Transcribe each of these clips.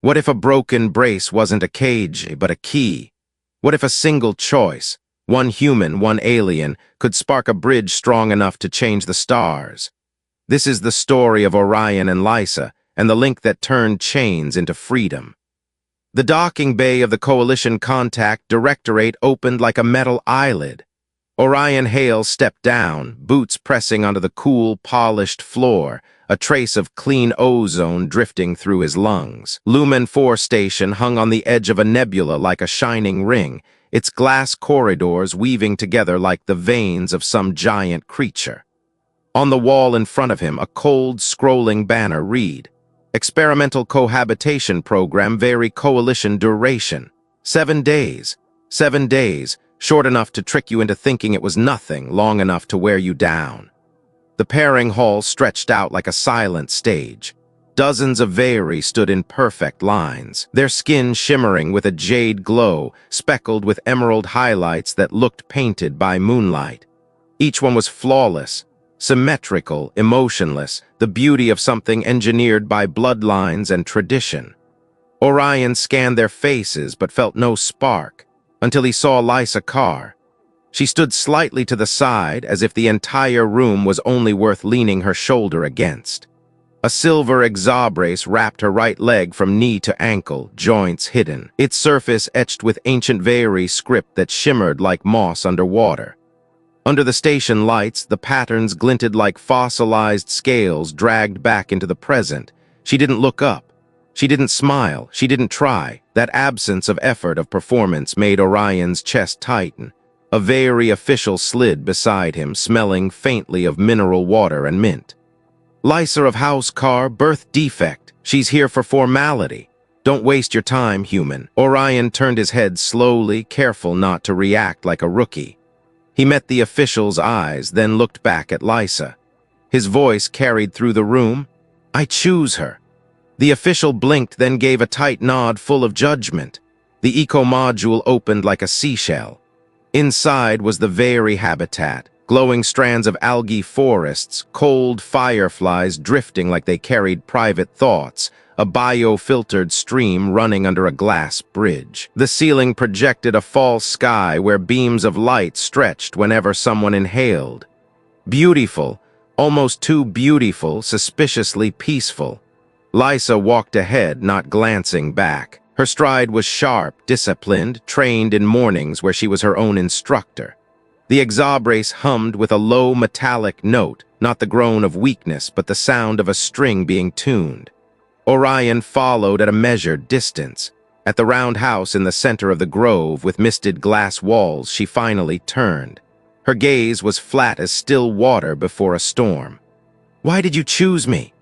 What if a broken brace wasn't a cage, but a key? What if a single choice, one human, one alien, could spark a bridge strong enough to change the stars? This is the story of Orion and Lysa, and the link that turned chains into freedom. The docking bay of the Coalition Contact Directorate opened like a metal eyelid. Orion Hale stepped down, boots pressing onto the cool, polished floor, a trace of clean ozone drifting through his lungs. Lumen 4 Station hung on the edge of a nebula like a shining ring, its glass corridors weaving together like the veins of some giant creature. On the wall in front of him, a cold, scrolling banner read, Experimental Cohabitation Program Veyri Coalition Duration. 7 days. 7 days, short enough to trick you into thinking it was nothing, long enough to wear you down. The pairing hall stretched out like a silent stage. Dozens of Veyri stood in perfect lines, their skin shimmering with a jade glow, speckled with emerald highlights that looked painted by moonlight. Each one was flawless, symmetrical, emotionless, the beauty of something engineered by bloodlines and tradition. Orion scanned their faces but felt no spark, until he saw Lysa Carr. She stood slightly to the side, as if the entire room was only worth leaning her shoulder against. A silver exobrace wrapped her right leg from knee to ankle, joints hidden, its surface etched with ancient Veyri script that shimmered like moss underwater. Under the station lights, the patterns glinted like fossilized scales dragged back into the present. She didn't look up. She didn't smile. She didn't try. That absence of effort of performance made Orion's chest tighten. A Veyri official slid beside him, smelling faintly of mineral water and mint. Lysa of House Carr, birth defect. She's here for formality. Don't waste your time, human. Orion turned his head slowly, careful not to react like a rookie. He met the official's eyes, then looked back at Lysa. His voice carried through the room. I choose her. The official blinked, then gave a tight nod full of judgment. The eco-module opened like a seashell. Inside was the Veyri habitat, glowing strands of algae forests, cold fireflies drifting like they carried private thoughts, a bio-filtered stream running under a glass bridge. The ceiling projected a false sky where beams of light stretched whenever someone inhaled. Beautiful, almost too beautiful, suspiciously peaceful. Lysa walked ahead, not glancing back. Her stride was sharp, disciplined, trained in mornings where she was her own instructor. The exobrace hummed with a low metallic note, not the groan of weakness, but the sound of a string being tuned. Orion followed at a measured distance. At the round house in the center of the grove with misted glass walls, she finally turned. Her gaze was flat as still water before a storm. Why did you choose me?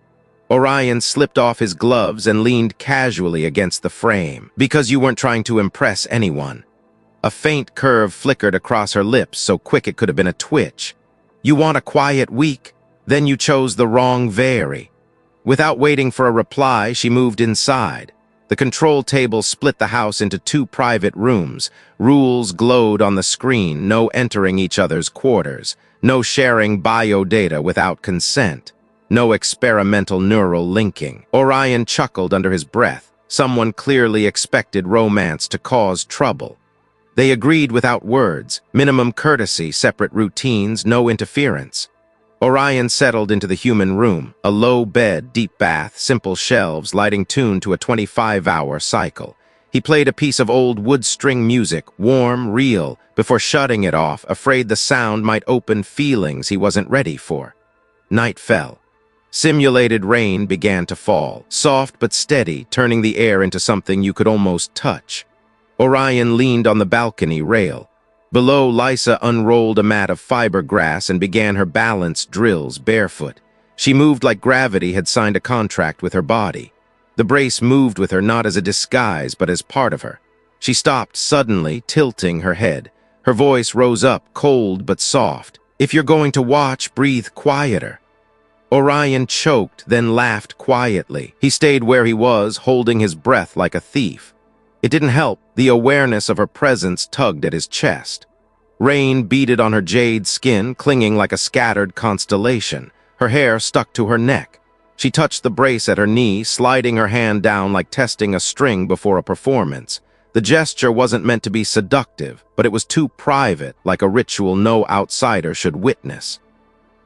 Orion slipped off his gloves and leaned casually against the frame. Because you weren't trying to impress anyone. A faint curve flickered across her lips, so quick it could have been a twitch. You want a quiet week? Then you chose the wrong Veyri. Without waiting for a reply, she moved inside. The control table split the house into 2 private rooms. Rules glowed on the screen, no entering each other's quarters, no sharing biodata without consent, no experimental neural linking. Orion chuckled under his breath. Someone clearly expected romance to cause trouble. They agreed without words, minimum courtesy, separate routines, no interference. Orion settled into the human room, a low bed, deep bath, simple shelves, lighting tuned to a 25-hour cycle. He played a piece of old wood string music, warm, real, before shutting it off, afraid the sound might open feelings he wasn't ready for. Night fell. Simulated rain began to fall, soft but steady, turning the air into something you could almost touch. Orion leaned on the balcony rail. Below, Lysa unrolled a mat of fiberglass and began her balance drills barefoot. She moved like gravity had signed a contract with her body. The brace moved with her not as a disguise, but as part of her. She stopped suddenly, tilting her head. Her voice rose up, cold but soft. If you're going to watch, breathe quieter. Orion choked, then laughed quietly. He stayed where he was, holding his breath like a thief. It didn't help. The awareness of her presence tugged at his chest. Rain beaded on her jade skin, clinging like a scattered constellation. Her hair stuck to her neck. She touched the brace at her knee, sliding her hand down like testing a string before a performance. The gesture wasn't meant to be seductive, but it was too private, like a ritual no outsider should witness.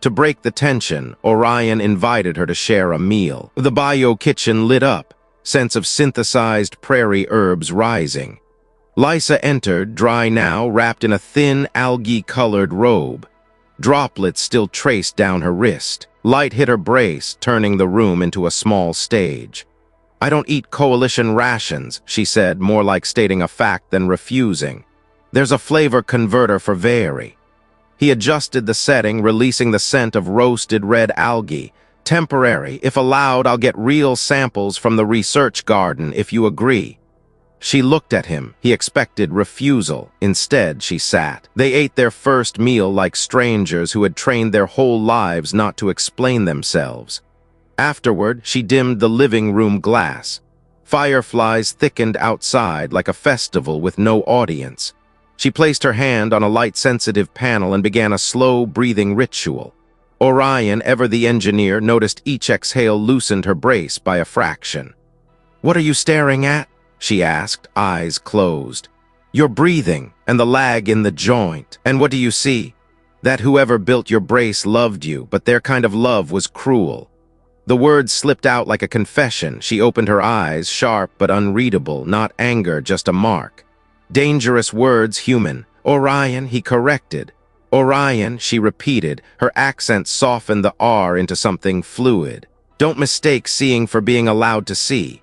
To break the tension, Orion invited her to share a meal. The bio kitchen lit up, scents of synthesized prairie herbs rising. Lysa entered, dry now, wrapped in a thin, algae-colored robe. Droplets still traced down her wrist. Light hit her brace, turning the room into a small stage. "I don't eat coalition rations," she said, more like stating a fact than refusing. "There's a flavor converter for Veyri." He adjusted the setting, releasing the scent of roasted red algae. "Temporary. If allowed, I'll get real samples from the research garden, if you agree." She looked at him. He expected refusal. Instead, she sat. They ate their first meal like strangers who had trained their whole lives not to explain themselves. Afterward, she dimmed the living room glass. Fireflies thickened outside like a festival with no audience. She placed her hand on a light-sensitive panel and began a slow, breathing ritual. Orion, ever the engineer, noticed each exhale loosened her brace by a fraction. "What are you staring at?" she asked, eyes closed. "You're breathing, and the lag in the joint. And what do you see? That whoever built your brace loved you, but their kind of love was cruel." The words slipped out like a confession. She opened her eyes, sharp but unreadable, not anger, just a mark. "Dangerous words, human." "Orion," he corrected. "Orion," she repeated, her accent softened the R into something fluid. "Don't mistake seeing for being allowed to see."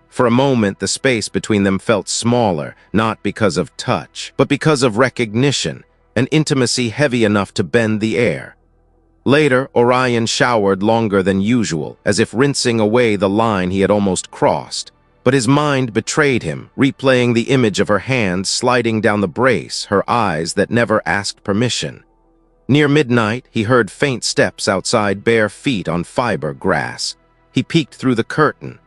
For a moment, the space between them felt smaller, not because of touch, but because of recognition, an intimacy heavy enough to bend the air. Later, Orion showered longer than usual, as if rinsing away the line he had almost crossed. But his mind betrayed him, replaying the image of her hand sliding down the brace, her eyes that never asked permission. Near midnight, he heard faint steps outside, bare feet on fiber grass. He peeked through the curtain.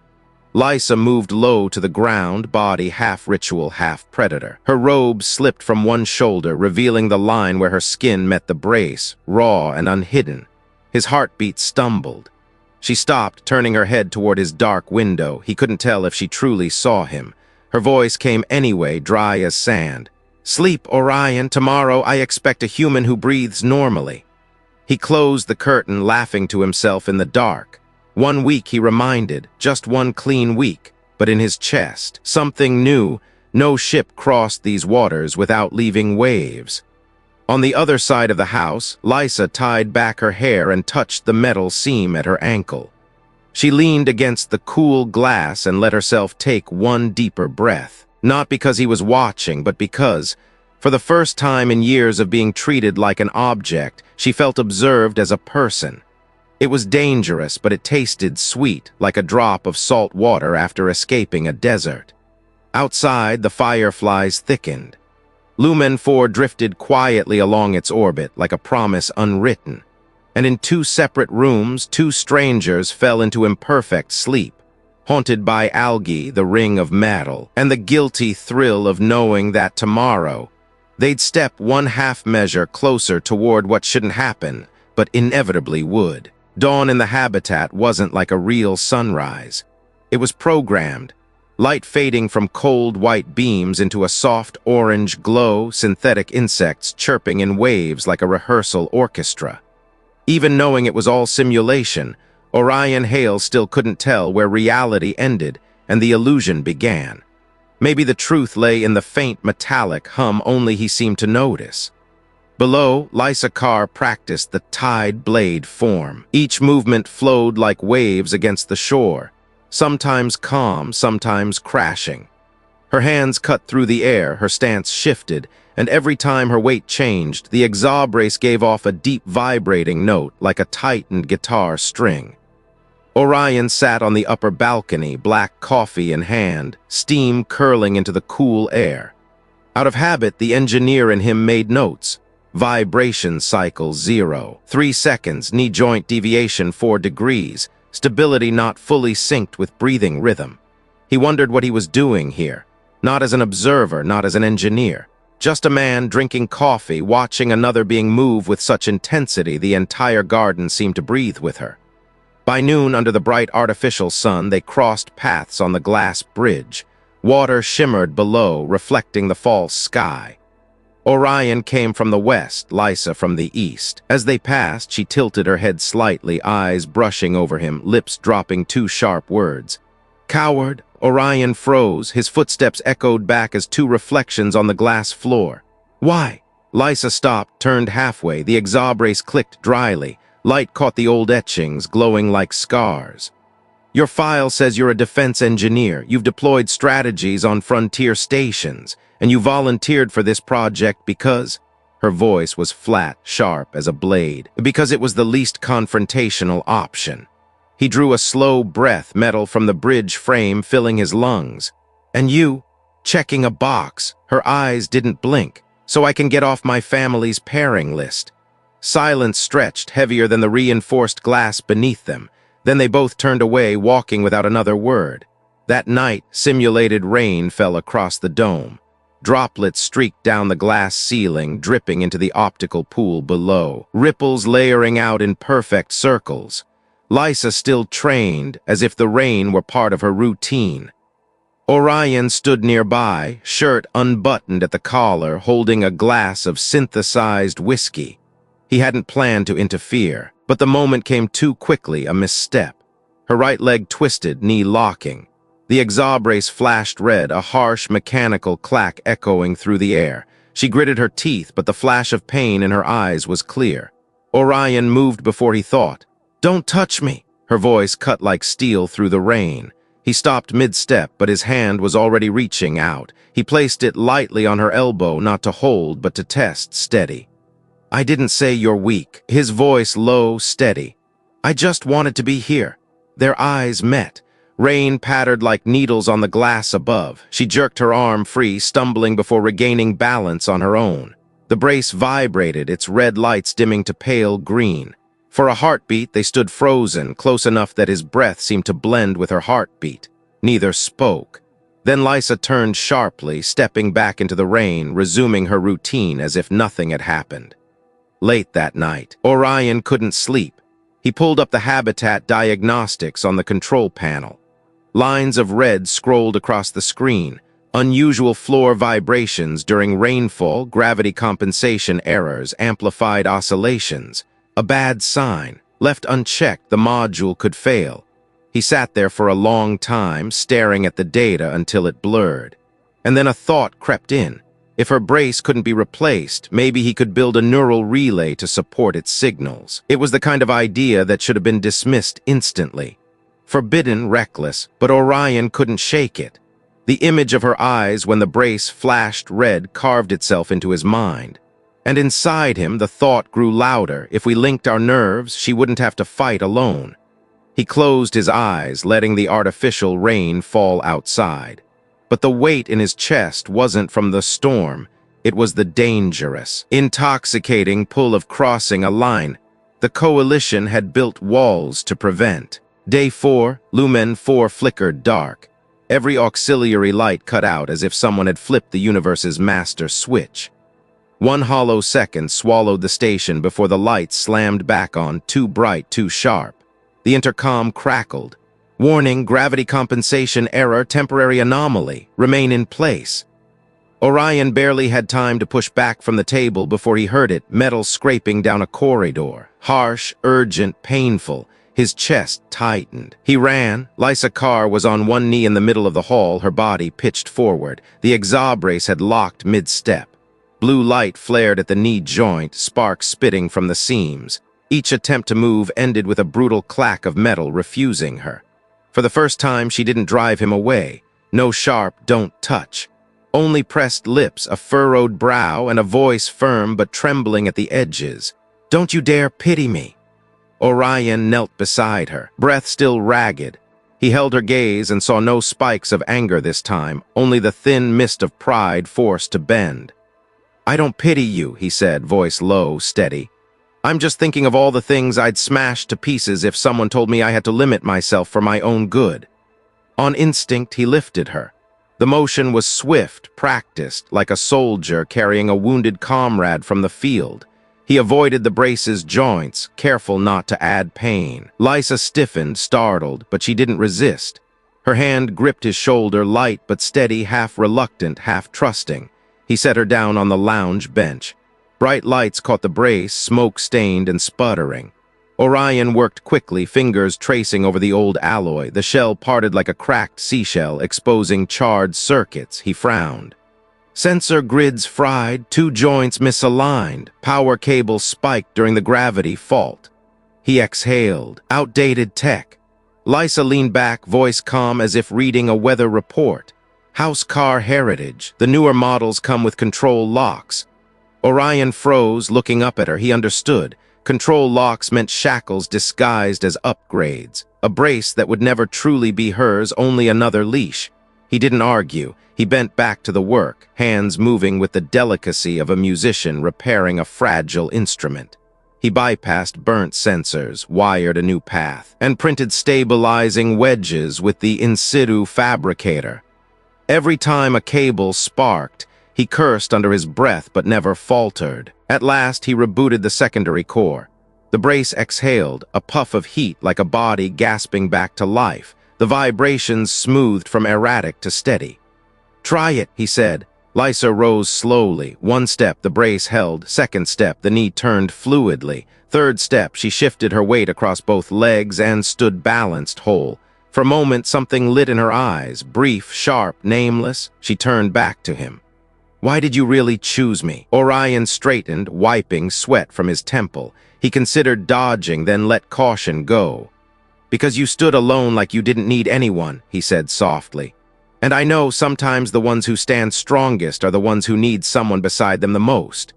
Lysa moved low to the ground, body half ritual, half predator. Her robe slipped from one shoulder, revealing the line where her skin met the brace, raw and unhidden. His heartbeat stumbled. She stopped, turning her head toward his dark window. He couldn't tell if she truly saw him. Her voice came anyway, dry as sand. "Sleep, Orion. Tomorrow I expect a human who breathes normally." He closed the curtain, laughing to himself in the dark. 1 week, he reminded, just one clean week, but in his chest, something new. No ship crossed these waters without leaving waves. On the other side of the house, Lysa tied back her hair and touched the metal seam at her ankle. She leaned against the cool glass and let herself take one deeper breath, not because he was watching, but because, for the first time in years of being treated like an object, she felt observed as a person. It was dangerous, but it tasted sweet, like a drop of salt water after escaping a desert. Outside, the fireflies thickened. Lumen 4 drifted quietly along its orbit, like a promise unwritten. And in 2 separate rooms, 2 strangers fell into imperfect sleep, haunted by algae, the ring of metal, and the guilty thrill of knowing that tomorrow they'd step one half measure closer toward what shouldn't happen, but inevitably would. Dawn in the habitat wasn't like a real sunrise. It was programmed, light fading from cold white beams into a soft orange glow, synthetic insects chirping in waves like a rehearsal orchestra. Even knowing it was all simulation, Orion Hale still couldn't tell where reality ended and the illusion began. Maybe the truth lay in the faint metallic hum only he seemed to notice. Below, Lysa Carr practiced the tide blade form. Each movement flowed like waves against the shore, sometimes calm, sometimes crashing. Her hands cut through the air, her stance shifted, and every time her weight changed, the exobrace gave off a deep vibrating note like a tightened guitar string. Orion sat on the upper balcony, black coffee in hand, steam curling into the cool air. Out of habit, the engineer in him made notes. Vibration cycle 0, 3 seconds, knee joint deviation 4 degrees, stability not fully synced with breathing rhythm. He wondered what he was doing here, not as an observer, not as an engineer, just a man drinking coffee, watching another being move with such intensity the entire garden seemed to breathe with her. By noon, under the bright artificial sun, they crossed paths on the glass bridge. Water shimmered below, reflecting the false sky. Orion came from the west, Lysa from the east. As they passed, she tilted her head slightly, eyes brushing over him, lips dropping two sharp words. "Coward!" Orion froze, his footsteps echoed back as two reflections on the glass floor. "Why?" Lysa stopped, turned halfway. The exobrace clicked dryly. Light caught the old etchings, glowing like scars. "Your file says you're a defense engineer. You've deployed strategies on frontier stations, and you volunteered for this project because—" Her voice was flat, sharp as a blade. "Because it was the least confrontational option." He drew a slow breath, metal from the bridge frame filling his lungs. "And you?" Checking a box. Her eyes didn't blink. "So I can get off my family's pairing list." Silence stretched, heavier than the reinforced glass beneath them. Then they both turned away, walking without another word. That night, simulated rain fell across the dome. Droplets streaked down the glass ceiling, dripping into the optical pool below, ripples layering out in perfect circles. Lysa still trained, as if the rain were part of her routine. Orion stood nearby, shirt unbuttoned at the collar, holding a glass of synthesized whiskey. He hadn't planned to interfere, but the moment came too quickly, a misstep. Her right leg twisted, knee locking. The exobrace flashed red, a harsh mechanical clack echoing through the air. She gritted her teeth, but the flash of pain in her eyes was clear. Orion moved before he thought. "Don't touch me!" Her voice cut like steel through the rain. He stopped mid-step, but his hand was already reaching out. He placed it lightly on her elbow, not to hold, but to test, steady. "I didn't say you're weak." His voice low, steady. "I just wanted to be here." Their eyes met. Rain pattered like needles on the glass above. She jerked her arm free, stumbling before regaining balance on her own. The brace vibrated, its red lights dimming to pale green. For a heartbeat, they stood frozen, close enough that his breath seemed to blend with her heartbeat. Neither spoke. Then Lysa turned sharply, stepping back into the rain, resuming her routine as if nothing had happened. Late that night, Orion couldn't sleep. He pulled up the habitat diagnostics on the control panel. Lines of red scrolled across the screen. Unusual floor vibrations during rainfall, gravity compensation errors, amplified oscillations. A bad sign. Left unchecked, the module could fail. He sat there for a long time, staring at the data until it blurred. And then a thought crept in. If her brace couldn't be replaced, maybe he could build a neural relay to support its signals. It was the kind of idea that should have been dismissed instantly. Forbidden, reckless, but Orion couldn't shake it. The image of her eyes when the brace flashed red carved itself into his mind. And inside him, the thought grew louder. If we linked our nerves, she wouldn't have to fight alone. He closed his eyes, letting the artificial rain fall outside. But the weight in his chest wasn't from the storm. It was the dangerous, intoxicating pull of crossing a line the Coalition had built walls to prevent. Day 4, Lumen 4 flickered dark. Every auxiliary light cut out as if someone had flipped the universe's master switch. One hollow second swallowed the station before the lights slammed back on, too bright, too sharp. The intercom crackled. "Warning, gravity compensation error, temporary anomaly. Remain in place." Orion barely had time to push back from the table before he heard it, metal scraping down a corridor. Harsh, urgent, painful. His chest tightened. He ran. Lysa Carr was on one knee in the middle of the hall, her body pitched forward. The exobrace had locked mid-step. Blue light flared at the knee joint, sparks spitting from the seams. Each attempt to move ended with a brutal clack of metal refusing her. For the first time, she didn't drive him away. No sharp, "don't touch." Only pressed lips, a furrowed brow, and a voice firm but trembling at the edges. "Don't you dare pity me." Orion knelt beside her, breath still ragged. He held her gaze and saw no spikes of anger this time, only the thin mist of pride forced to bend. "I don't pity you," he said, voice low, steady. "I'm just thinking of all the things I'd smash to pieces if someone told me I had to limit myself for my own good." On instinct, he lifted her. The motion was swift, practiced, like a soldier carrying a wounded comrade from the field. He avoided the brace's joints, careful not to add pain. Lysa stiffened, startled, but she didn't resist. Her hand gripped his shoulder, light but steady, half reluctant, half trusting. He set her down on the lounge bench. Bright lights caught the brace, smoke-stained and sputtering. Orion worked quickly, fingers tracing over the old alloy. The shell parted like a cracked seashell, exposing charred circuits. He frowned. Sensor grids fried, 2 joints misaligned, power cables spiked during the gravity fault. He exhaled. Outdated tech. Lysa leaned back, voice calm as if reading a weather report. House car heritage. The newer models come with control locks. Orion froze, looking up at her. He understood. Control locks meant shackles disguised as upgrades. A brace that would never truly be hers, only another leash. He didn't argue. He bent back to the work, hands moving with the delicacy of a musician repairing a fragile instrument. He bypassed burnt sensors, wired a new path, and printed stabilizing wedges with the in situ fabricator. Every time a cable sparked, he cursed under his breath but never faltered. At last, he rebooted the secondary core. The brace exhaled, a puff of heat like a body gasping back to life. The vibrations smoothed from erratic to steady. "Try it," he said. Lysa rose slowly. 1 step, the brace held. 2nd step, the knee turned fluidly. 3rd step, she shifted her weight across both legs and stood balanced whole. For a moment, something lit in her eyes, brief, sharp, nameless. She turned back to him. "Why did you really choose me?" Orion straightened, wiping sweat from his temple. He considered dodging, then let caution go. "Because you stood alone like you didn't need anyone," he said softly. "And I know sometimes the ones who stand strongest are the ones who need someone beside them the most."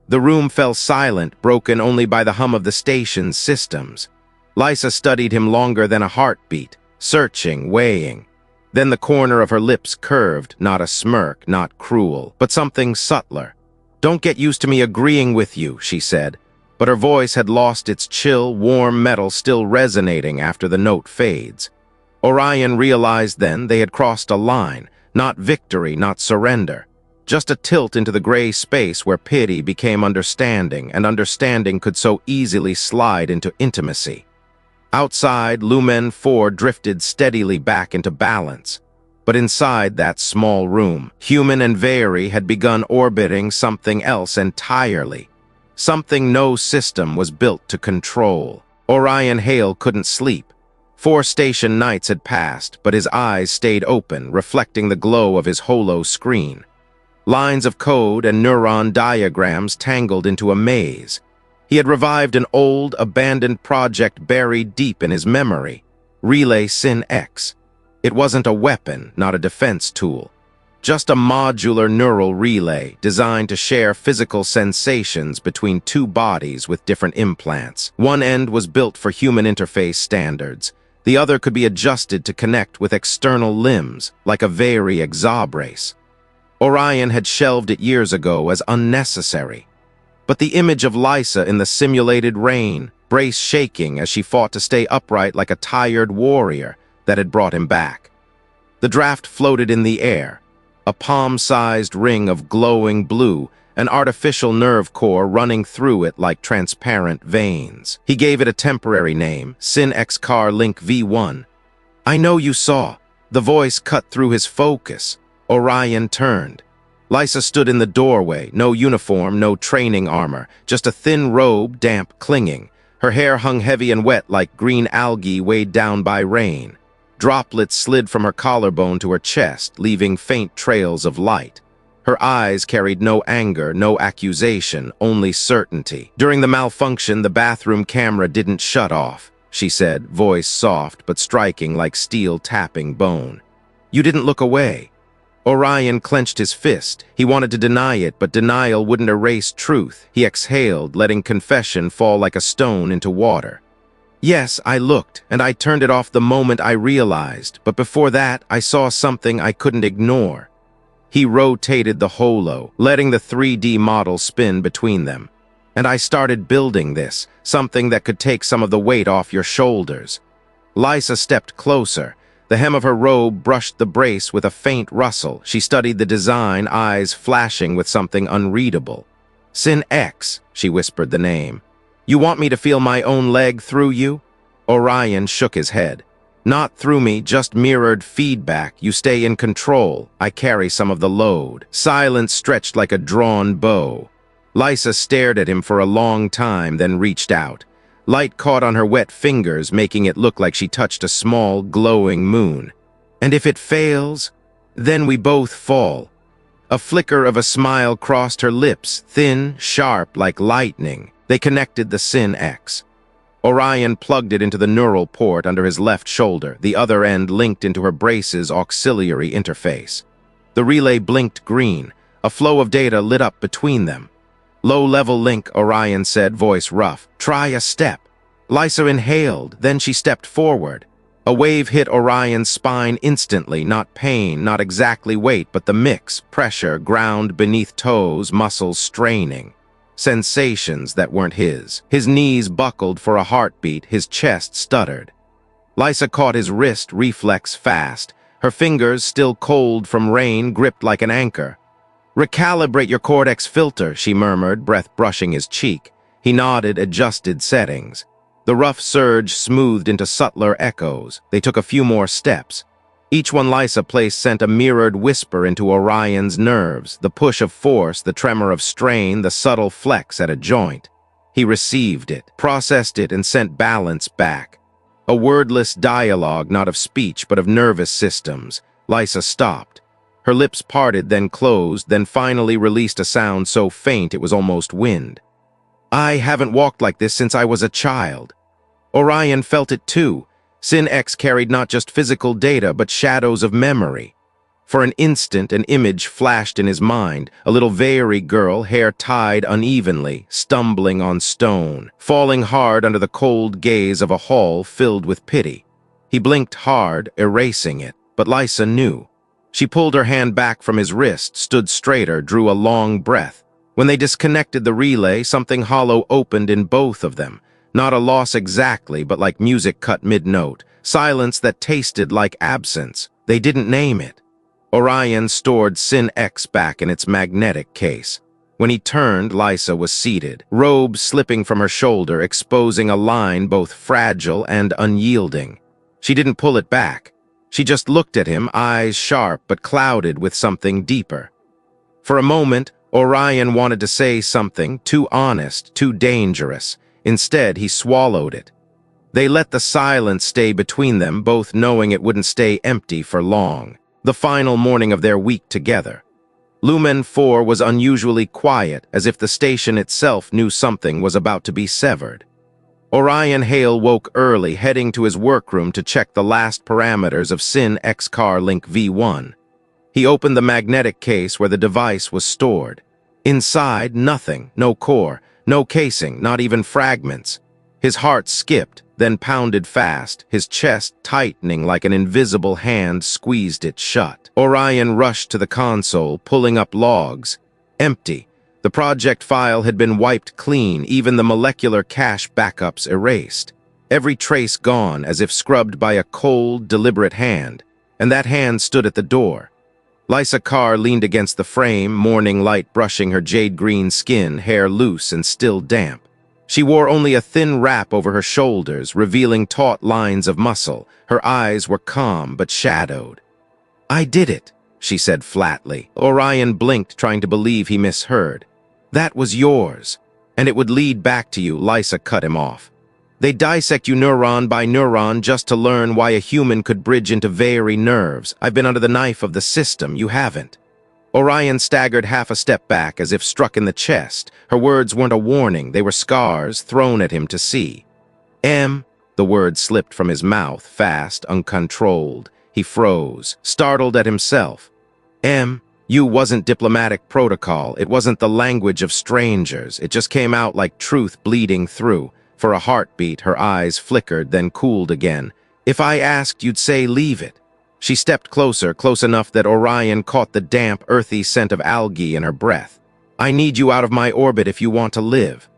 The room fell silent, broken only by the hum of the station's systems. Lysa studied him longer than a heartbeat, searching, weighing. Then the corner of her lips curved, not a smirk, not cruel, but something subtler. "Don't get used to me agreeing with you," she said, but her voice had lost its chill, warm metal still resonating after the note fades. Orion realized then they had crossed a line, not victory, not surrender. Just a tilt into the gray space where pity became understanding, and understanding could so easily slide into intimacy. Outside, Lumen 4 drifted steadily back into balance. But inside that small room, Human and Veyri had begun orbiting something else entirely. Something no system was built to control. Orion Hale couldn't sleep. 4 station nights had passed, but his eyes stayed open, reflecting the glow of his holo screen. Lines of code and neuron diagrams tangled into a maze. He had revived an old, abandoned project buried deep in his memory, Relay Sin X. It wasn't a weapon, not a defense tool. Just a modular neural relay designed to share physical sensations between 2 bodies with different implants. One end was built for human interface standards. The other could be adjusted to connect with external limbs, like a Veyri exobrace. Orion had shelved it years ago as unnecessary. But the image of Lysa in the simulated rain, brace shaking as she fought to stay upright like a tired warrior, that had brought him back. The draft floated in the air, a palm-sized ring of glowing blue, an artificial nerve core running through it like transparent veins. He gave it a temporary name, Sin X Car Link V1. "I know you saw." The voice cut through his focus. Orion turned. Lysa stood in the doorway, no uniform, no training armor, just a thin robe, damp clinging. Her hair hung heavy and wet like green algae weighed down by rain. Droplets slid from her collarbone to her chest, leaving faint trails of light. Her eyes carried no anger, no accusation, only certainty. "During the malfunction, the bathroom camera didn't shut off," she said, voice soft but striking like steel tapping bone. "You didn't look away." Orion clenched his fist. He wanted to deny it, but denial wouldn't erase truth. He exhaled, letting confession fall like a stone into water. "Yes, I looked, and I turned it off the moment I realized, but before that, I saw something I couldn't ignore." He rotated the holo, letting the 3D model spin between them. "And I started building this, something that could take some of the weight off your shoulders." Lysa stepped closer. The hem of her robe brushed the brace with a faint rustle. She studied the design, eyes flashing with something unreadable. Sin X, she whispered the name. You want me to feel my own leg through you? Orion shook his head. Not through me, just mirrored feedback. You stay in control. I carry some of the load. Silence stretched like a drawn bow. Lysa stared at him for a long time, then reached out. Light caught on her wet fingers, making it look like she touched a small, glowing moon. And if it fails, then we both fall. A flicker of a smile crossed her lips, thin, sharp, like lightning. They connected the Sin X. Orion plugged it into the neural port under his left shoulder, the other end linked into her brace's auxiliary interface. The relay blinked green. A flow of data lit up between them. Low-level link, Orion said, voice rough. Try a step. Lysa inhaled, then she stepped forward. A wave hit Orion's spine instantly, not pain, not exactly weight, but the mix, pressure, ground beneath toes, muscles straining. Sensations that weren't his. His knees buckled for a heartbeat, his chest stuttered. Lysa caught his wrist, reflex fast. Her fingers, still cold from rain, gripped like an anchor. Recalibrate your cortex filter, she murmured, breath brushing his cheek. He nodded, adjusted settings. The rough surge smoothed into subtler echoes. They took a few more steps. Each one Lysa placed sent a mirrored whisper into Orion's nerves, the push of force, the tremor of strain, the subtle flex at a joint. He received it, processed it, and sent balance back. A wordless dialogue, not of speech, but of nervous systems. Lysa stopped. Her lips parted, then closed, then finally released a sound so faint it was almost wind. I haven't walked like this since I was a child. Orion felt it too. Sin X carried not just physical data, but shadows of memory. For an instant, an image flashed in his mind, a little Veyri girl, hair tied unevenly, stumbling on stone, falling hard under the cold gaze of a hall filled with pity. He blinked hard, erasing it, but Lysa knew. She pulled her hand back from his wrist, stood straighter, drew a long breath. When they disconnected the relay, something hollow opened in both of them. Not a loss exactly, but like music cut mid-note. Silence that tasted like absence. They didn't name it. Orion stored Sin X back in its magnetic case. When he turned, Lysa was seated, robe slipping from her shoulder, exposing a line both fragile and unyielding. She didn't pull it back. She just looked at him, eyes sharp but clouded with something deeper. For a moment, Orion wanted to say something, too honest, too dangerous. Instead, he swallowed it. They let the silence stay between them, both knowing it wouldn't stay empty for long. The final morning of their week together. Lumen 4 was unusually quiet, as if the station itself knew something was about to be severed. Orion Hale woke early, heading to his workroom to check the last parameters of Sin X-Car Link V1. He opened the magnetic case where the device was stored. Inside, nothing, no core, no casing, not even fragments. His heart skipped, then pounded fast, his chest tightening like an invisible hand squeezed it shut. Orion rushed to the console, pulling up logs. Empty. The project file had been wiped clean, even the molecular cache backups erased. Every trace gone, as if scrubbed by a cold, deliberate hand. And that hand stood at the door. Lysa Carr leaned against the frame, morning light brushing her jade-green skin, hair loose and still damp. She wore only a thin wrap over her shoulders, revealing taut lines of muscle. Her eyes were calm but shadowed. "I did it," she said flatly. Orion blinked, trying to believe he misheard. "That was yours, and it would lead back to you," Lysa cut him off. "They dissect you neuron by neuron just to learn why a human could bridge into Veyri nerves. I've been under the knife of the system, you haven't." Orion staggered half a step back, as if struck in the chest. Her words weren't a warning, they were scars thrown at him to see. The word slipped from his mouth, fast, uncontrolled. He froze, startled at himself. You wasn't diplomatic protocol. It wasn't the language of strangers. It just came out like truth bleeding through. For a heartbeat, her eyes flickered, then cooled again. "If I asked, you'd say leave it." She stepped closer, close enough that Orion caught the damp, earthy scent of algae in her breath. "I need you out of my orbit if you want to live."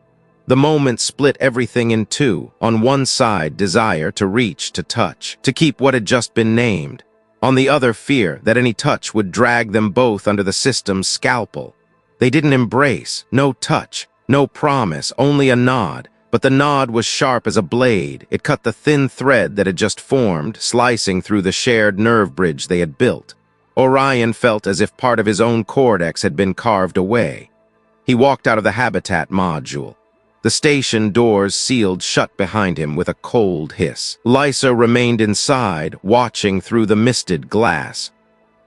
The moment split everything in two. On one side, desire to reach, to touch, to keep what had just been named. On the other, fear that any touch would drag them both under the system's scalpel. They didn't embrace, no touch, no promise, only a nod. But the nod was sharp as a blade. It cut the thin thread that had just formed, slicing through the shared nerve bridge they had built. Orion felt as if part of his own cortex had been carved away. He walked out of the habitat module. The station doors sealed shut behind him with a cold hiss. Lysa remained inside, watching through the misted glass.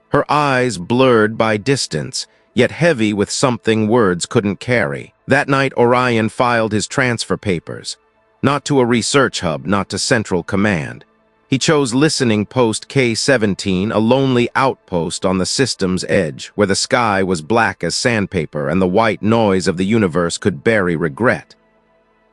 Her eyes blurred by distance, yet heavy with something words couldn't carry. That night, Orion filed his transfer papers. Not to a research hub, not to Central Command. He chose listening post K-17, a lonely outpost on the system's edge, where the sky was black as sandpaper and the white noise of the universe could bury regret.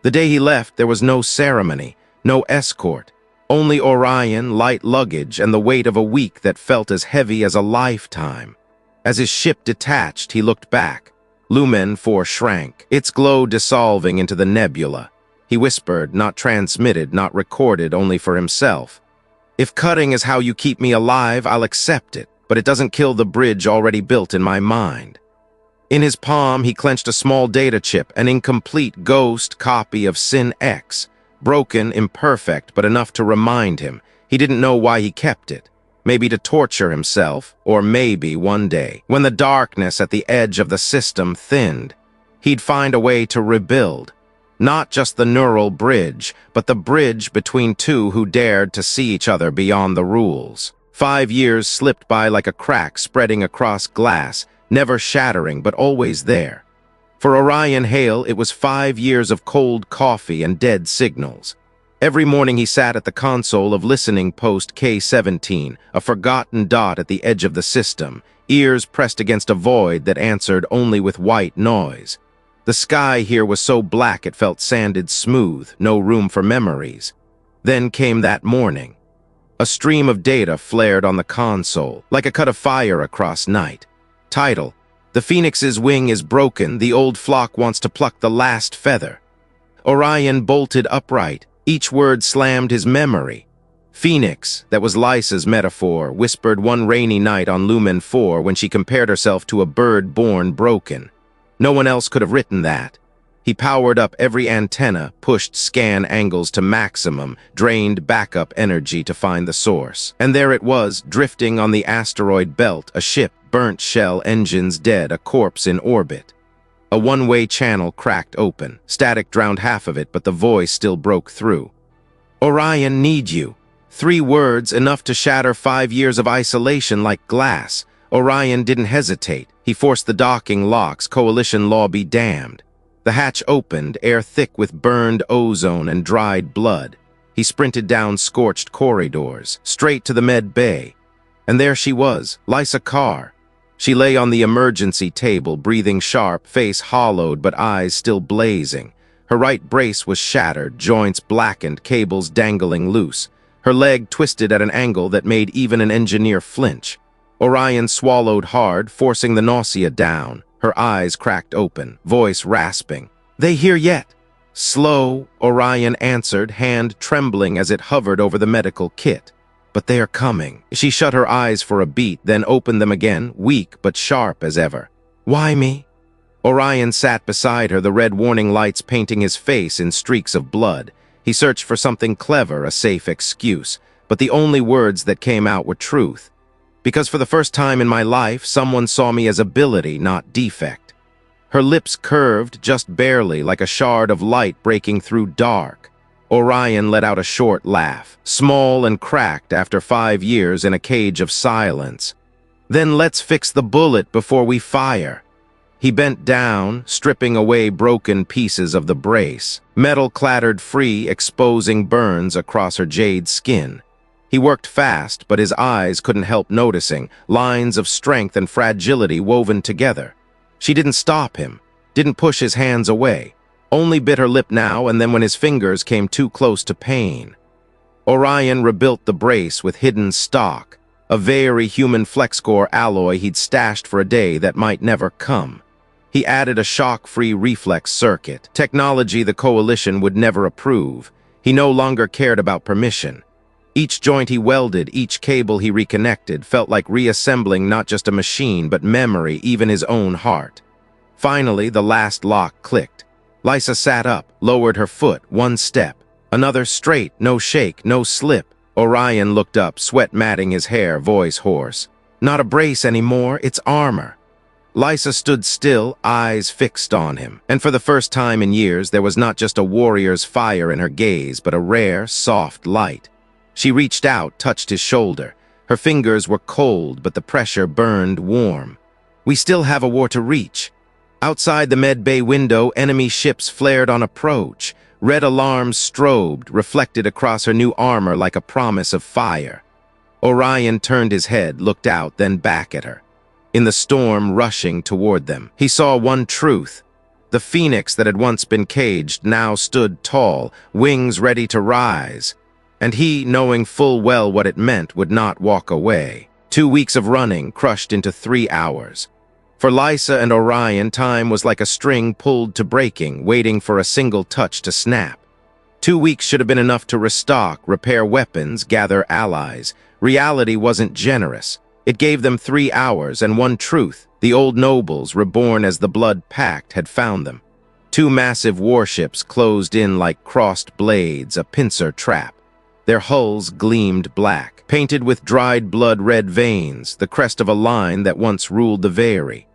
The day he left, there was no ceremony, no escort. Only Orion, light luggage, and the weight of a week that felt as heavy as a lifetime. As his ship detached, he looked back. Lumen 4 shrank, its glow dissolving into the nebula. He whispered, not transmitted, not recorded, only for himself. If cutting is how you keep me alive, I'll accept it, but it doesn't kill the bridge already built in my mind. In his palm, he clenched a small data chip, an incomplete ghost copy of Sin X. Broken, imperfect, but enough to remind him. He didn't know why he kept it. Maybe to torture himself, or maybe one day, when the darkness at the edge of the system thinned, he'd find a way to rebuild. Not just the neural bridge, but the bridge between two who dared to see each other beyond the rules. 5 years slipped by like a crack spreading across glass, never shattering but always there. For Orion Hale, it was 5 years of cold coffee and dead signals. Every morning he sat at the console of listening post K-17, a forgotten dot at the edge of the system, ears pressed against a void that answered only with white noise. The sky here was so black it felt sanded smooth, no room for memories. Then came that morning. A stream of data flared on the console, like a cut of fire across night. Title: The Phoenix's wing is broken, the old flock wants to pluck the last feather. Orion bolted upright. Each word slammed his memory. Phoenix, that was Lysa's metaphor, whispered one rainy night on Lumen 4 when she compared herself to a bird born broken. No one else could have written that. He powered up every antenna, pushed scan angles to maximum, drained backup energy to find the source. And there it was, drifting on the asteroid belt, a ship, burnt shell, engines dead, a corpse in orbit. A one-way channel cracked open. Static drowned half of it, but the voice still broke through. Orion, need you. 3 words, enough to shatter 5 years of isolation like glass. Orion didn't hesitate. He forced the docking locks, Coalition law be damned. The hatch opened, air thick with burned ozone and dried blood. He sprinted down scorched corridors, straight to the med bay. And there she was, Lysa Carr. She lay on the emergency table, breathing sharp, face hollowed but eyes still blazing. Her right brace was shattered, joints blackened, cables dangling loose. Her leg twisted at an angle that made even an engineer flinch. Orion swallowed hard, forcing the nausea down. Her eyes cracked open, voice rasping. "They here yet?" Slow, Orion answered, hand trembling as it hovered over the medical kit. "But they are coming." She shut her eyes for a beat, then opened them again, weak but sharp as ever. "Why me?" Orion sat beside her, the red warning lights painting his face in streaks of blood. He searched for something clever, a safe excuse, but the only words that came out were truth. "Because for the first time in my life, someone saw me as ability, not defect." Her lips curved, just barely, like a shard of light breaking through dark. Orion let out a short laugh, small and cracked after 5 years in a cage of silence. "Then let's fix the bullet before we fire." He bent down, stripping away broken pieces of the brace. Metal clattered free, exposing burns across her jade skin. He worked fast, but his eyes couldn't help noticing lines of strength and fragility woven together. She didn't stop him, didn't push his hands away. Only bit her lip now and then when his fingers came too close to pain. Orion rebuilt the brace with hidden stock, a Veyri human FlexCore alloy he'd stashed for a day that might never come. He added a shock-free reflex circuit, technology the Coalition would never approve. He no longer cared about permission. Each joint he welded, each cable he reconnected, felt like reassembling not just a machine but memory, even his own heart. Finally, the last lock clicked. Lysa sat up, lowered her foot, one step. Another straight, no shake, no slip. Orion looked up, sweat matting his hair, voice hoarse. Not a brace anymore, it's armor. Lysa stood still, eyes fixed on him. And for the first time in years, there was not just a warrior's fire in her gaze, but a rare, soft light. She reached out, touched his shoulder. Her fingers were cold, but the pressure burned warm. We still have a war to reach. Outside the med bay window, enemy ships flared on approach. Red alarms strobed, reflected across her new armor like a promise of fire. Orion turned his head, looked out, then back at her. In the storm rushing toward them, he saw one truth. The phoenix that had once been caged now stood tall, wings ready to rise. And he, knowing full well what it meant, would not walk away. 2 weeks of running crushed into 3 hours. For Lysa and Orion, time was like a string pulled to breaking, waiting for a single touch to snap. 2 weeks should have been enough to restock, repair weapons, gather allies. Reality wasn't generous. It gave them 3 hours and one truth. The old nobles, reborn as the blood pact, had found them. 2 massive warships closed in like crossed blades, a pincer trap. Their hulls gleamed black, painted with dried blood red veins, the crest of a line that once ruled the Veyri.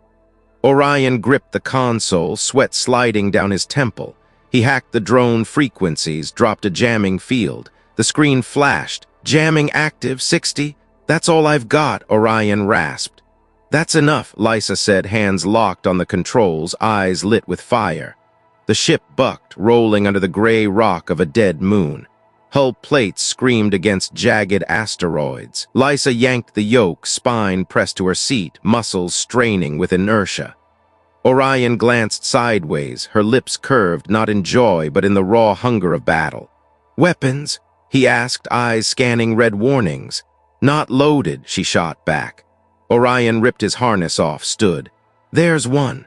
Orion gripped the console, sweat sliding down his temple. He hacked the drone frequencies, dropped a jamming field. The screen flashed. Jamming active, 60. That's all I've got, Orion rasped. That's enough, Lysa said, hands locked on the controls, eyes lit with fire. The ship bucked, rolling under the gray rock of a dead moon. Hull plates screamed against jagged asteroids. Lysa yanked the yoke, spine pressed to her seat, muscles straining with inertia. Orion glanced sideways, her lips curved, not in joy, but in the raw hunger of battle. Weapons? He asked, eyes scanning red warnings. Not loaded, she shot back. Orion ripped his harness off, stood. There's one.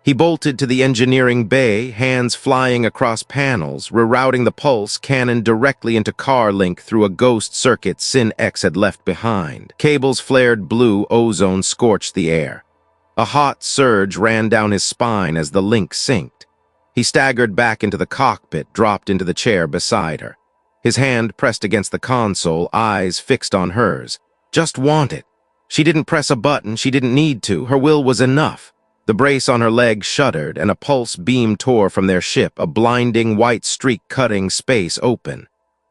He bolted to the engineering bay, hands flying across panels, rerouting the pulse cannon directly into car link through a ghost circuit Sin X had left behind. Cables flared blue, ozone scorched the air. A hot surge ran down his spine as the link synced. He staggered back into the cockpit, dropped into the chair beside her. His hand pressed against the console, eyes fixed on hers. Just want it. She didn't press a button, she didn't need to, her will was enough. The brace on her leg shuddered, and a pulse beam tore from their ship, a blinding white streak cutting space open.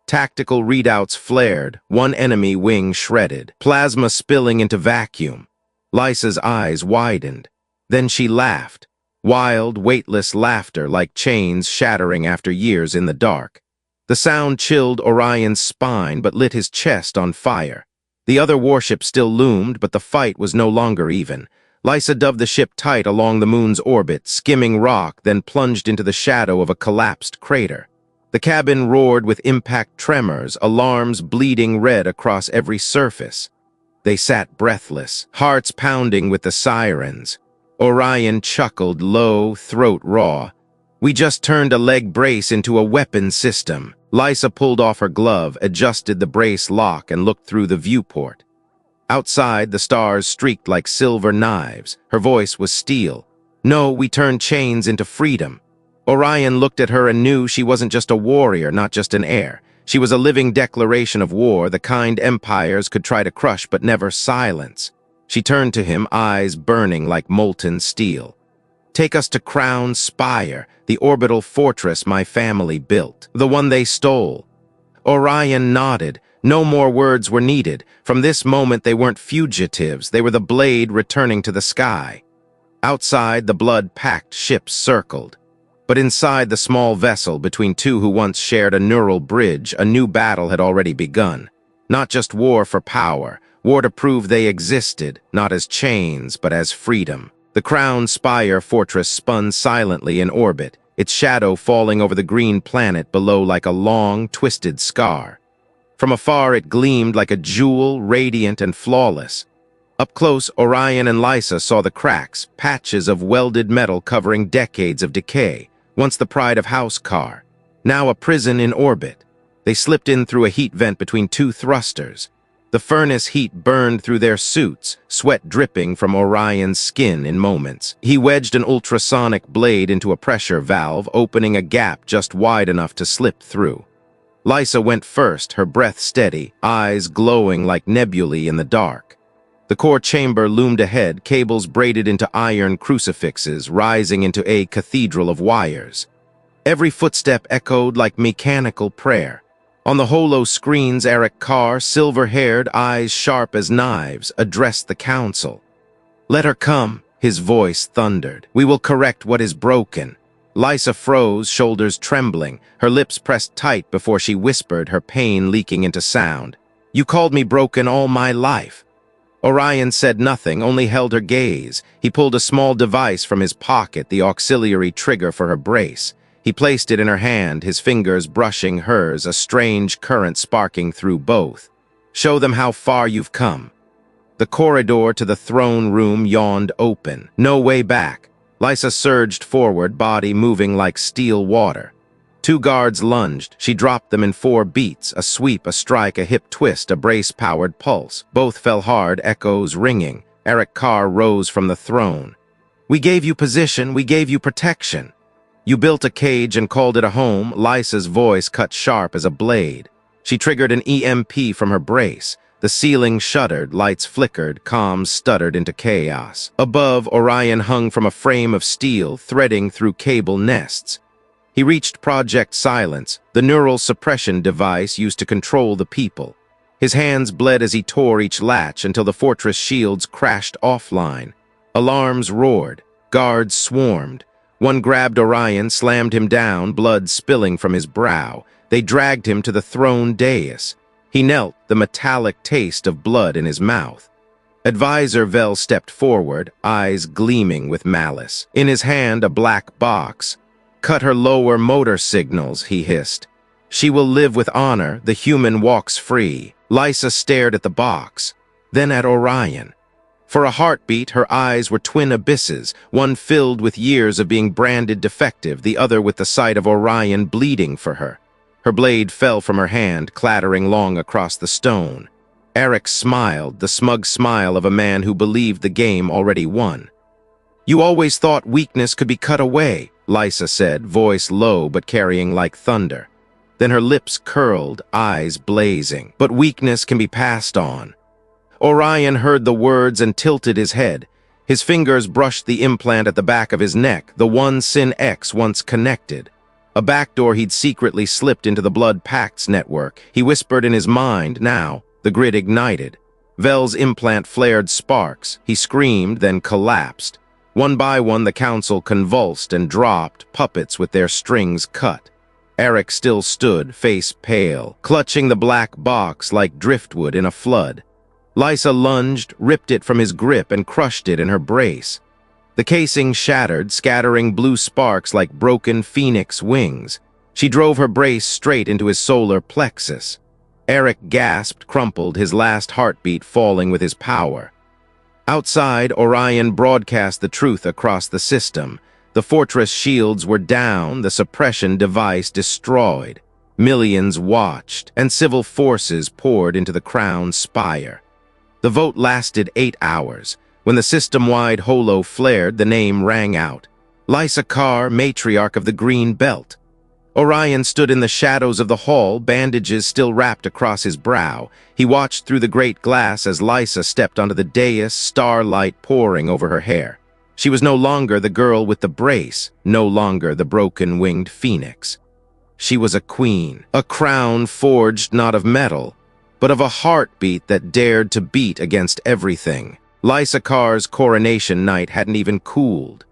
Tactical readouts flared, one enemy wing shredded, plasma spilling into vacuum. Lysa's eyes widened. Then she laughed. Wild, weightless laughter like chains shattering after years in the dark. The sound chilled Orion's spine but lit his chest on fire. The other warship still loomed, but the fight was no longer even. Lysa dove the ship tight along the moon's orbit, skimming rock, then plunged into the shadow of a collapsed crater. The cabin roared with impact tremors, alarms bleeding red across every surface. They sat breathless, hearts pounding with the sirens. Orion chuckled low, throat raw. We just turned a leg brace into a weapon system. Lysa pulled off her glove, adjusted the brace lock, and looked through the viewport. Outside, the stars streaked like silver knives. Her voice was steel. No, we turned chains into freedom. Orion looked at her and knew she wasn't just a warrior, not just an heir. She was a living declaration of war, the kind empires could try to crush but never silence. She turned to him, eyes burning like molten steel. Take us to Crown Spire, the orbital fortress my family built, the one they stole. Orion nodded. No more words were needed. From this moment they weren't fugitives, they were the blade returning to the sky. Outside, the blood-packed ships circled. But inside the small vessel, between two who once shared a neural bridge, a new battle had already begun. Not just war for power, war to prove they existed, not as chains, but as freedom. The Crown Spire fortress spun silently in orbit, its shadow falling over the green planet below like a long, twisted scar. From afar it gleamed like a jewel, radiant and flawless. Up close, Orion and Lysa saw the cracks, patches of welded metal covering decades of decay, once the pride of Housecar, now a prison in orbit. They slipped in through a heat vent between two thrusters. The furnace heat burned through their suits, sweat dripping from Orion's skin in moments. He wedged an ultrasonic blade into a pressure valve, opening a gap just wide enough to slip through. Lysa went first, her breath steady, eyes glowing like nebulae in the dark. The core chamber loomed ahead, cables braided into iron crucifixes, rising into a cathedral of wires. Every footstep echoed like mechanical prayer. On the holo screens, Eric Carr, silver-haired, eyes sharp as knives, addressed the council. "Let her come," his voice thundered. "We will correct what is broken." Lysa froze, shoulders trembling, her lips pressed tight before she whispered, her pain leaking into sound. "You called me broken all my life." Orion said nothing, only held her gaze. He pulled a small device from his pocket, the auxiliary trigger for her brace. He placed it in her hand, his fingers brushing hers, a strange current sparking through both. "Show them how far you've come." The corridor to the throne room yawned open. No way back. Lysa surged forward, body moving like steel water. 2 guards lunged. She dropped them in 4 beats, a sweep, a strike, a hip twist, a brace-powered pulse. Both fell hard, echoes ringing. Eric Carr rose from the throne. "We gave you position, we gave you protection. You built a cage and called it a home." Lysa's voice cut sharp as a blade. She triggered an EMP from her brace. The ceiling shuddered, lights flickered, comms stuttered into chaos. Above, Orion hung from a frame of steel, threading through cable nests. He reached Project Silence, the neural suppression device used to control the people. His hands bled as he tore each latch until the fortress shields crashed offline. Alarms roared. Guards swarmed. One grabbed Orion, slammed him down, blood spilling from his brow. They dragged him to the throne dais. He knelt, the metallic taste of blood in his mouth. Advisor Vel stepped forward, eyes gleaming with malice. In his hand, a black box. "Cut her lower motor signals," he hissed. "She will live with honor, the human walks free." Lysa stared at the box, then at Orion. For a heartbeat, her eyes were twin abysses, one filled with years of being branded defective, the other with the sight of Orion bleeding for her. Her blade fell from her hand, clattering long across the stone. Eric smiled, the smug smile of a man who believed the game already won. "You always thought weakness could be cut away," Lysa said, voice low but carrying like thunder. Then her lips curled, eyes blazing. "But weakness can be passed on." Orion heard the words and tilted his head. His fingers brushed the implant at the back of his neck, the one Sin X once connected. A backdoor he'd secretly slipped into the Blood Pact's network. He whispered in his mind, now. The grid ignited. Vel's implant flared sparks. He screamed, then collapsed. One by one, the council convulsed and dropped, puppets with their strings cut. Eric still stood, face pale, clutching the black box like driftwood in a flood. Lysa lunged, ripped it from his grip, and crushed it in her brace. The casing shattered, scattering blue sparks like broken phoenix wings. She drove her brace straight into his solar plexus. Eric gasped, crumpled, his last heartbeat falling with his power. Outside, Orion broadcast the truth across the system. The fortress shields were down, the suppression device destroyed. Millions watched, and civil forces poured into the crown's spire. The vote lasted 8 hours. When the system-wide holo flared, the name rang out. Lysa Carr, matriarch of the Green Belt. Orion stood in the shadows of the hall, bandages still wrapped across his brow. He watched through the great glass as Lysa stepped onto the dais, starlight pouring over her hair. She was no longer the girl with the brace, no longer the broken-winged phoenix. She was a queen, a crown forged not of metal, but of a heartbeat that dared to beat against everything. Lysa Carr's coronation night hadn't even cooled.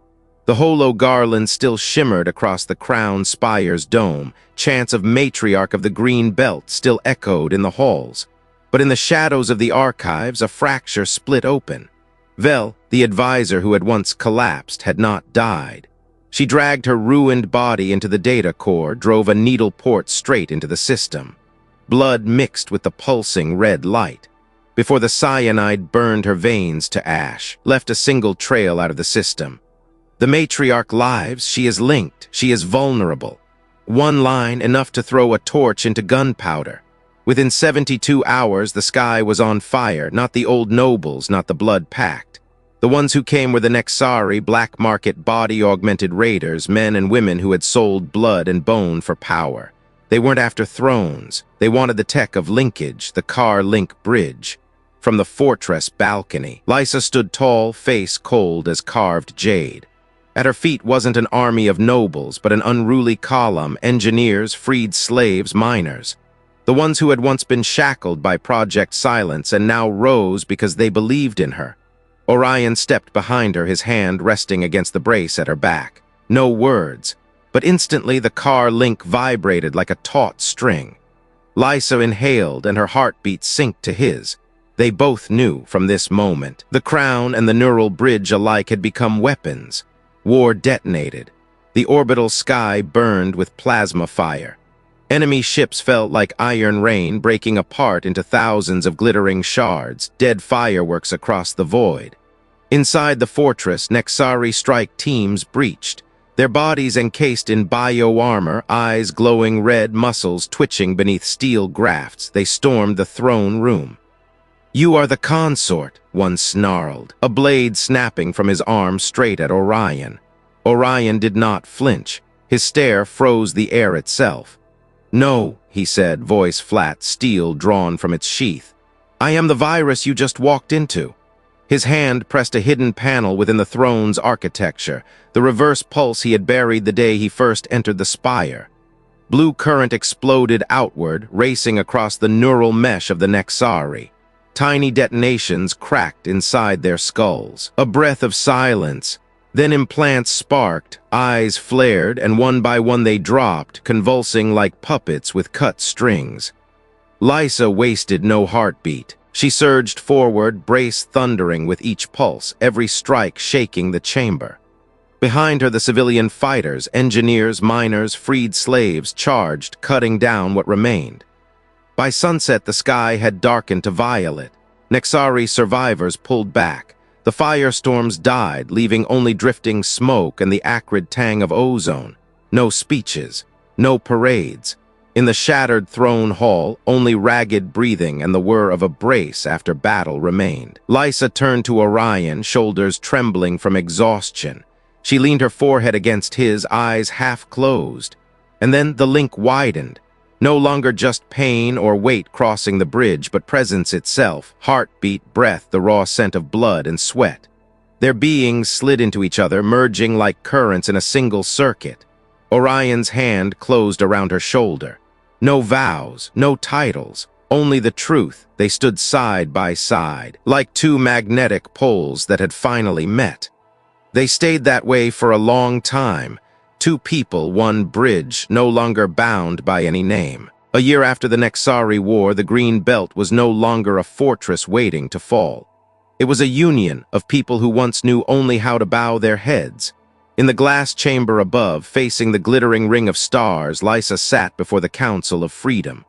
The holo garland still shimmered across the crown spire's dome. Chants of matriarch of the Green Belt still echoed in the halls. But in the shadows of the archives, a fracture split open. Vel, the advisor who had once collapsed, had not died. She dragged her ruined body into the data core, drove a needle port straight into the system. Blood mixed with the pulsing red light. Before the cyanide burned her veins to ash, left a single trail out of the system. The matriarch lives, she is linked, she is vulnerable. One line enough to throw a torch into gunpowder. Within 72 hours, the sky was on fire, not the old nobles, not the blood-pact. The ones who came were the Nexari, black market body-augmented raiders, men and women who had sold blood and bone for power. They weren't after thrones. They wanted the tech of linkage, the car-link bridge. From the fortress balcony, Lysa stood tall, face cold as carved jade. At her feet wasn't an army of nobles, but an unruly column, engineers, freed slaves, miners. The ones who had once been shackled by Project Silence and now rose because they believed in her. Orion stepped behind her, his hand resting against the brace at her back. No words, but instantly the car link vibrated like a taut string. Lysa inhaled and her heartbeat synced to his. They both knew from this moment. The crown and the neural bridge alike had become weapons. War detonated. The orbital sky burned with plasma fire. Enemy ships felt like iron rain, breaking apart into thousands of glittering shards, dead fireworks across the void. Inside the fortress, Nexari strike teams breached, their bodies encased in bio-armor, eyes glowing red, muscles twitching beneath steel grafts. They stormed the throne room. "You are the consort," one snarled, a blade snapping from his arm straight at Orion. Orion did not flinch. His stare froze the air itself. "No," he said, voice flat, steel drawn from its sheath. "I am the virus you just walked into." His hand pressed a hidden panel within the throne's architecture, the reverse pulse he had buried the day he first entered the spire. Blue current exploded outward, racing across the neural mesh of the Nexari. Tiny detonations cracked inside their skulls. A breath of silence. Then implants sparked, eyes flared, and one by one they dropped, convulsing like puppets with cut strings. Lysa wasted no heartbeat. She surged forward, brace thundering with each pulse, every strike shaking the chamber. Behind her, the civilian fighters, engineers, miners, freed slaves charged, cutting down what remained. By sunset, the sky had darkened to violet. Nexari survivors pulled back. The firestorms died, leaving only drifting smoke and the acrid tang of ozone. No speeches, no parades. In the shattered throne hall, only ragged breathing and the whir of a brace after battle remained. Lysa turned to Orion, shoulders trembling from exhaustion. She leaned her forehead against his, eyes half closed. And then the link widened. No longer just pain or weight crossing the bridge, but presence itself, heartbeat, breath, the raw scent of blood and sweat. Their beings slid into each other, merging like currents in a single circuit. Orion's hand closed around her shoulder. No vows, no titles, only the truth. They stood side by side, like two magnetic poles that had finally met. They stayed that way for a long time. Two people, one bridge, no longer bound by any name. A year after the Nexari War, the Green Belt was no longer a fortress waiting to fall. It was a union of people who once knew only how to bow their heads. In the glass chamber above, facing the glittering ring of stars, Lysa sat before the Council of Freedom.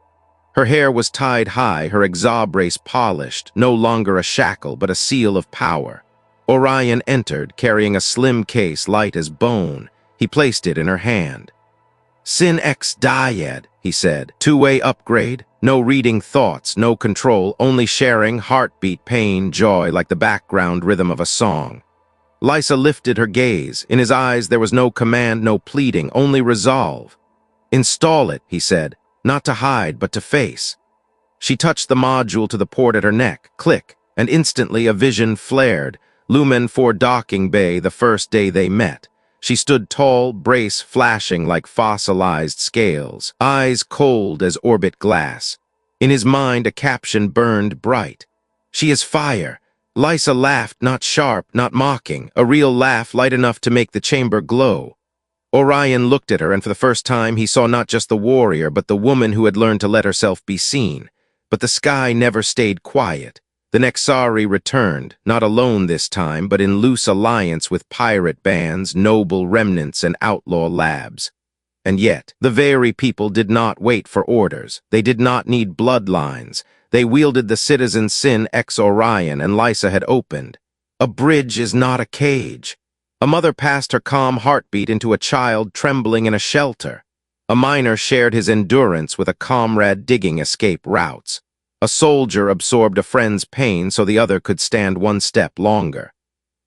Her hair was tied high, her exobrace polished, no longer a shackle but a seal of power. Orion entered, carrying a slim case light as bone. He placed it in her hand. "Sin X Dyad," he said. "Two-way upgrade, no reading thoughts, no control, only sharing heartbeat, pain, joy, like the background rhythm of a song." Lysa lifted her gaze. In his eyes there was no command, no pleading, only resolve. "Install it," he said, "not to hide, but to face." She touched the module to the port at her neck. Click, and instantly a vision flared. Lumen 4 docking bay, the first day they met. She stood tall, brace flashing like fossilized scales, eyes cold as orbit glass. In his mind, a caption burned bright. "She is fire." Lysa laughed, not sharp, not mocking, a real laugh light enough to make the chamber glow. Orion looked at her, and for the first time he saw not just the warrior, but the woman who had learned to let herself be seen. But the sky never stayed quiet. The Nexari returned, not alone this time, but in loose alliance with pirate bands, noble remnants, and outlaw labs. And yet, the Veyri people did not wait for orders. They did not need bloodlines. They wielded the citizen Sin X Orion, and Lysa had opened. A bridge is not a cage. A mother passed her calm heartbeat into a child trembling in a shelter. A miner shared his endurance with a comrade digging escape routes. A soldier absorbed a friend's pain so the other could stand one step longer.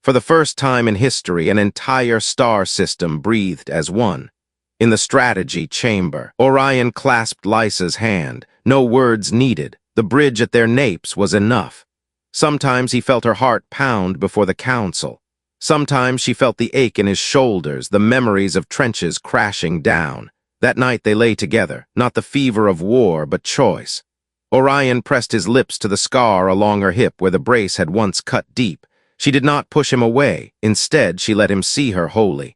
For the first time in history, an entire star system breathed as one. In the strategy chamber, Orion clasped Lysa's hand. No words needed. The bridge at their napes was enough. Sometimes he felt her heart pound before the council. Sometimes she felt the ache in his shoulders, the memories of trenches crashing down. That night they lay together, not the fever of war, but choice. Orion pressed his lips to the scar along her hip where the brace had once cut deep. She did not push him away. Instead, she let him see her wholly.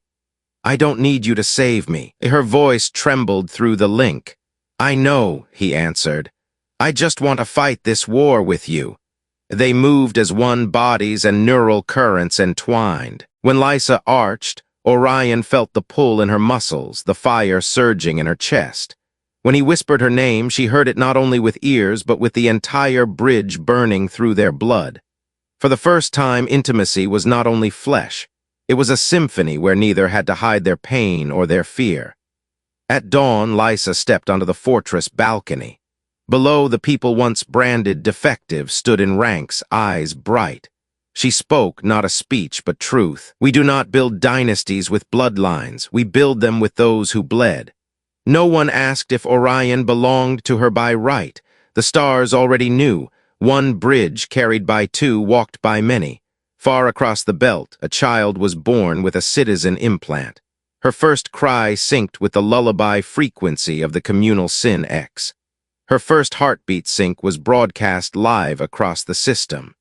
"I don't need you to save me." Her voice trembled through the link. "I know," he answered. "I just want to fight this war with you." They moved as one, bodies and neural currents entwined. When Lysa arched, Orion felt the pull in her muscles, the fire surging in her chest. When he whispered her name, she heard it not only with ears, but with the entire bridge burning through their blood. For the first time, intimacy was not only flesh. It was a symphony where neither had to hide their pain or their fear. At dawn, Lysa stepped onto the fortress balcony. Below, the people once branded defective stood in ranks, eyes bright. She spoke not a speech but truth. "We do not build dynasties with bloodlines. We build them with those who bled." No one asked if Orion belonged to her by right. The stars already knew. One bridge carried by two walked by many. Far across the belt, a child was born with a citizen implant. Her first cry synced with the lullaby frequency of the communal Sin X. Her first heartbeat sync was broadcast live across the system.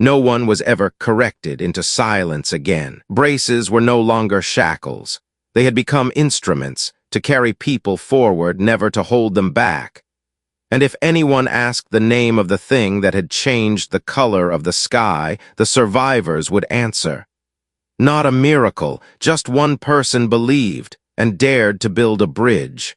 No one was ever corrected into silence again. Braces were no longer shackles. They had become instruments to carry people forward, never to hold them back. And if anyone asked the name of the thing that had changed the color of the sky, the survivors would answer. Not a miracle, just one person believed and dared to build a bridge.